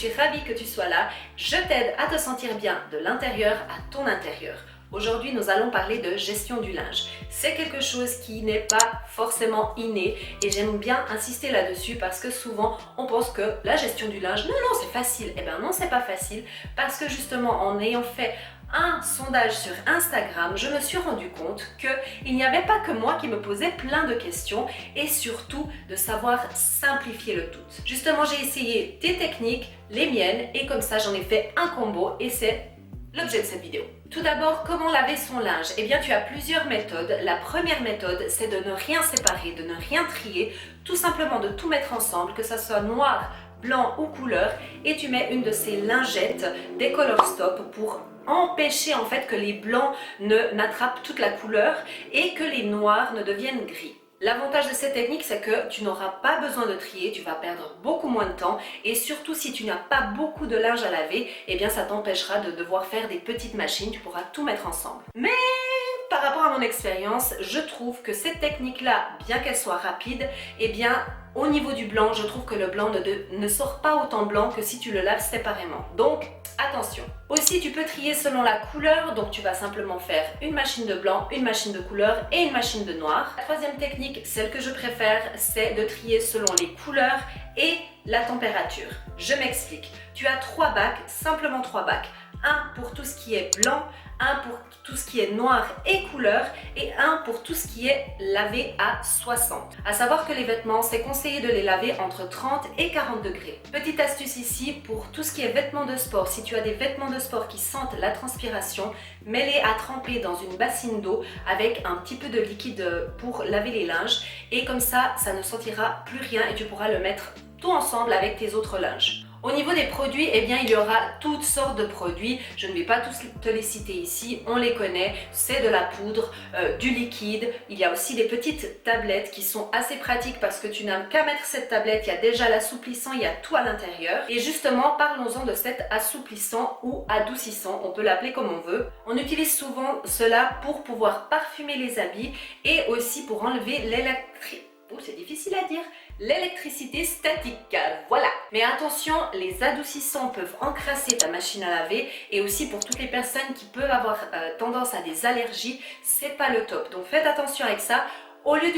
suis ravie que tu sois là. Je t'aide à te sentir bien de l'intérieur à ton intérieur. Aujourd'hui, nous allons parler de gestion du linge. C'est quelque chose qui n'est pas forcément inné et j'aime bien insister là-dessus parce que souvent, on pense que la gestion du linge, non, c'est facile. Eh bien non, c'est pas facile parce que justement, en ayant fait un sondage sur Instagram, je me suis rendu compte qu'il n'y avait pas que moi qui me posais plein de questions et surtout de savoir simplifier le tout. Justement, j'ai essayé tes techniques, les miennes et comme ça, j'en ai fait un combo et c'est l'objet de cette vidéo. Tout d'abord, comment laver son linge? Eh bien, tu as plusieurs méthodes. La première méthode, c'est de ne rien séparer, de ne rien trier, tout simplement de tout mettre ensemble, que ça soit noir, blanc ou couleur, et tu mets une de ces lingettes des Color Stop pour empêcher en fait que les blancs n'attrapent toute la couleur et que les noirs ne deviennent gris. L'avantage de cette technique, c'est que tu n'auras pas besoin de trier, tu vas perdre beaucoup moins de temps et surtout si tu n'as pas beaucoup de linge à laver, eh bien ça t'empêchera de devoir faire des petites machines, tu pourras tout mettre ensemble. Mais par rapport à mon expérience, je trouve que cette technique-là, bien qu'elle soit rapide, eh bien au niveau du blanc, je trouve que le blanc ne sort pas autant blanc que si tu le laves séparément. Donc attention. Aussi, tu peux trier selon la couleur, donc tu vas simplement faire une machine de blanc, une machine de couleur et une machine de noir. La troisième technique, celle que je préfère, c'est de trier selon les couleurs et la température. Je m'explique. Tu as 3 bacs, simplement 3 bacs. Un pour tout ce qui est blanc, un pour tout ce qui est noir et couleur et un pour tout ce qui est lavé à 60. À savoir que les vêtements, c'est conseillé de les laver entre 30 et 40 degrés. Petite astuce ici, pour tout ce qui est vêtements de sport, si tu as des vêtements de sport qui sentent la transpiration, mets-les à tremper dans une bassine d'eau avec un petit peu de liquide pour laver les linges et comme ça, ça ne sentira plus rien et tu pourras le mettre tout ensemble avec tes autres linges. Au niveau des produits, eh bien, il y aura toutes sortes de produits. Je ne vais pas tous te les citer ici, on les connaît. C'est de la poudre, du liquide. Il y a aussi des petites tablettes qui sont assez pratiques parce que tu n'as qu'à mettre cette tablette. Il y a déjà l'assouplissant, il y a tout à l'intérieur. Et justement, parlons-en de cet assouplissant ou adoucissant. On peut l'appeler comme on veut. On utilise souvent cela pour pouvoir parfumer les habits et aussi pour enlever l'électricité statique, voilà. Mais attention, les adoucissants peuvent encrasser ta machine à laver et aussi pour toutes les personnes qui peuvent avoir tendance à des allergies, c'est pas le top. Donc faites attention avec ça. Au lieu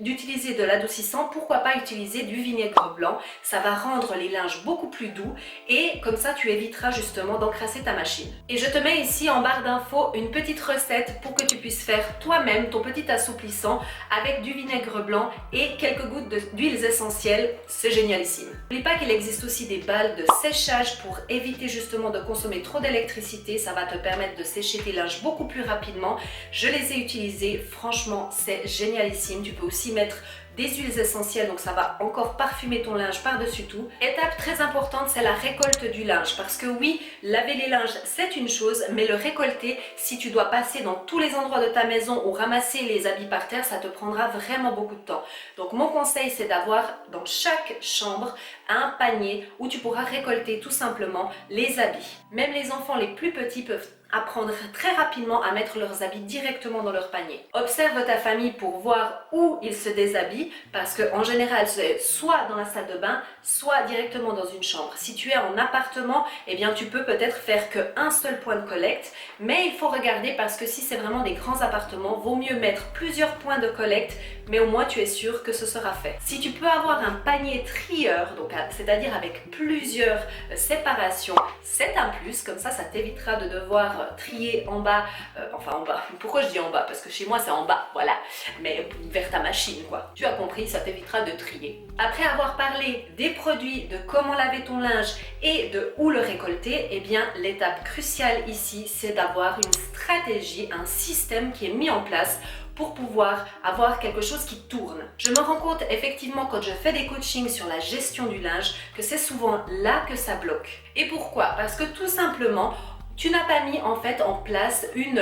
d'utiliser de l'adoucissant, pourquoi pas utiliser du vinaigre blanc? Ça va rendre les linges beaucoup plus doux et comme ça tu éviteras justement d'encrasser ta machine. Et je te mets ici en barre d'infos une petite recette pour que tu puisses faire toi-même ton petit assouplissant avec du vinaigre blanc et quelques gouttes d'huiles essentielles. C'est génialissime. N'oublie pas qu'il existe aussi des balles de séchage pour éviter justement de consommer trop d'électricité. Ça va te permettre de sécher tes linges beaucoup plus rapidement. Je les ai utilisées, franchement c'est génial. Tu peux aussi mettre des huiles essentielles, donc ça va encore parfumer ton linge par-dessus tout. Étape très importante, c'est la récolte du linge. Parce que oui, laver les linges, c'est une chose, mais le récolter, si tu dois passer dans tous les endroits de ta maison ou ramasser les habits par terre, ça te prendra vraiment beaucoup de temps. Donc mon conseil, c'est d'avoir dans chaque chambre un panier où tu pourras récolter tout simplement les habits. Même les enfants les plus petits peuvent apprendre très rapidement à mettre leurs habits directement dans leur panier. Observe ta famille pour voir où ils se déshabillent parce qu'en général c'est soit dans la salle de bain, soit directement dans une chambre. Si tu es en appartement, eh bien tu peux peut-être faire qu'un seul point de collecte, mais il faut regarder parce que si c'est vraiment des grands appartements, vaut mieux mettre plusieurs points de collecte, mais au moins tu es sûr que ce sera fait. Si tu peux avoir un panier trieur, donc c'est-à-dire avec plusieurs séparations, c'est un plus, comme ça t'évitera de devoir trier en bas, enfin en bas, pourquoi je dis en bas? Parce que chez moi c'est en bas, voilà, mais vers ta machine quoi. Tu as compris, ça t'évitera de trier. Après avoir parlé des produits, de comment laver ton linge et de où le récolter, eh bien l'étape cruciale ici, c'est d'avoir une stratégie, un système qui est mis en place pour pouvoir avoir quelque chose qui tourne. Je me rends compte effectivement quand je fais des coachings sur la gestion du linge que c'est souvent là que ça bloque. Et pourquoi? Parce que tout simplement, tu n'as pas mis en fait en place une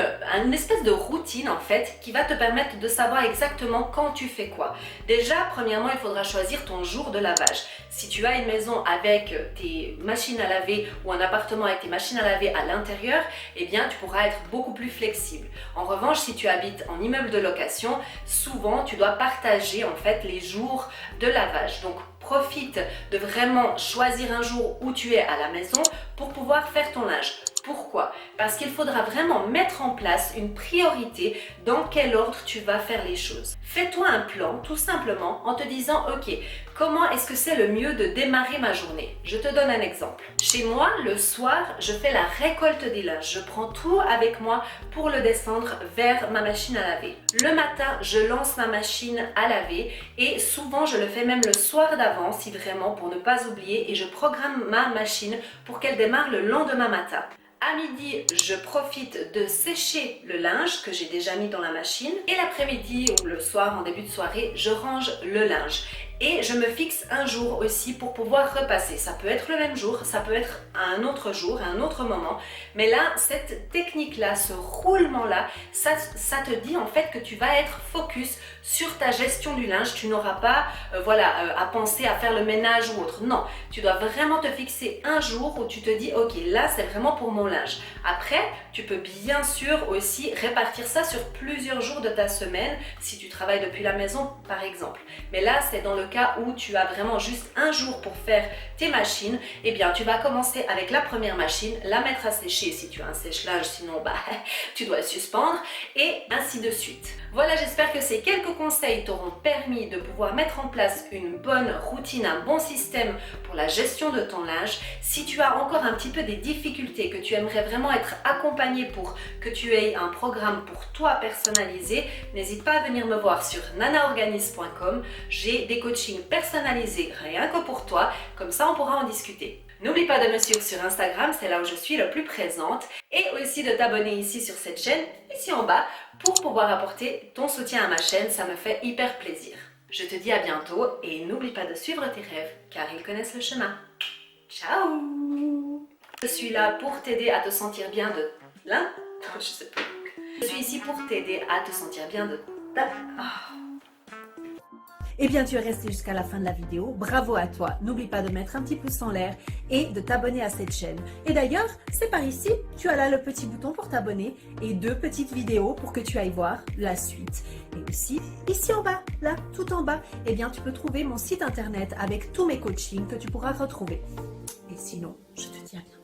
espèce de routine en fait qui va te permettre de savoir exactement quand tu fais quoi. Déjà, premièrement, il faudra choisir ton jour de lavage. Si tu as une maison avec tes machines à laver ou un appartement avec tes machines à laver à l'intérieur, eh bien tu pourras être beaucoup plus flexible. En revanche, si tu habites en immeuble de location, souvent tu dois partager en fait les jours de lavage. Donc profite de vraiment choisir un jour où tu es à la maison pour pouvoir faire ton linge. Pourquoi? Parce qu'il faudra vraiment mettre en place une priorité dans quel ordre tu vas faire les choses. Fais-toi un plan tout simplement en te disant ok, comment est-ce que c'est le mieux de démarrer ma journée? Je te donne un exemple. Chez moi, le soir, je fais la récolte des linges. Je prends tout avec moi pour le descendre vers ma machine à laver. Le matin, je lance ma machine à laver et souvent je le fais même le soir d'avant si vraiment pour ne pas oublier et je programme ma machine pour qu'elle démarre le lendemain matin. À midi, je profite de sécher le linge que j'ai déjà mis dans la machine et l'après-midi ou le soir en début de soirée, je range le linge. Et je me fixe un jour aussi pour pouvoir repasser. Ça peut être le même jour, ça peut être à un autre jour, à un autre moment. Mais là, cette technique-là, ce roulement-là, ça te dit en fait que tu vas être focus sur ta gestion du linge. Tu n'auras pas à penser à faire le ménage ou autre. Non, tu dois vraiment te fixer un jour où tu te dis ok, là c'est vraiment pour mon linge. Après, tu peux bien sûr aussi répartir ça sur plusieurs jours de ta semaine si tu travailles depuis la maison par exemple. Mais là, c'est dans le cas où tu as vraiment juste un jour pour faire tes machines, eh bien tu vas commencer avec la première machine, la mettre à sécher si tu as un sèche-linge, sinon tu dois le suspendre et ainsi de suite. Voilà, j'espère que ces quelques conseils t'auront permis de pouvoir mettre en place une bonne routine, un bon système pour la gestion de ton linge. Si tu as encore un petit peu des difficultés, que tu aimerais vraiment être accompagné pour que tu aies un programme pour toi personnalisé, n'hésite pas à venir me voir sur nanaorganise.com. J'ai des coachings personnalisés rien que pour toi, comme ça on pourra en discuter. N'oublie pas de me suivre sur Instagram, c'est là où je suis le plus présente, et aussi de t'abonner ici sur cette chaîne, ici en bas, pour pouvoir apporter ton soutien à ma chaîne, ça me fait hyper plaisir. Je te dis à bientôt et n'oublie pas de suivre tes rêves, car ils connaissent le chemin. Ciao! Je suis là pour t'aider à te sentir bien de... Là? Je sais plus. Je suis ici pour t'aider à te sentir bien de... Eh bien, tu es resté jusqu'à la fin de la vidéo. Bravo à toi. N'oublie pas de mettre un petit pouce en l'air et de t'abonner à cette chaîne. Et d'ailleurs, c'est par ici, tu as là le petit bouton pour t'abonner et 2 petites vidéos pour que tu ailles voir la suite. Et aussi, ici en bas, là, tout en bas, eh bien, tu peux trouver mon site internet avec tous mes coachings que tu pourras retrouver. Et sinon, je te dis à bientôt.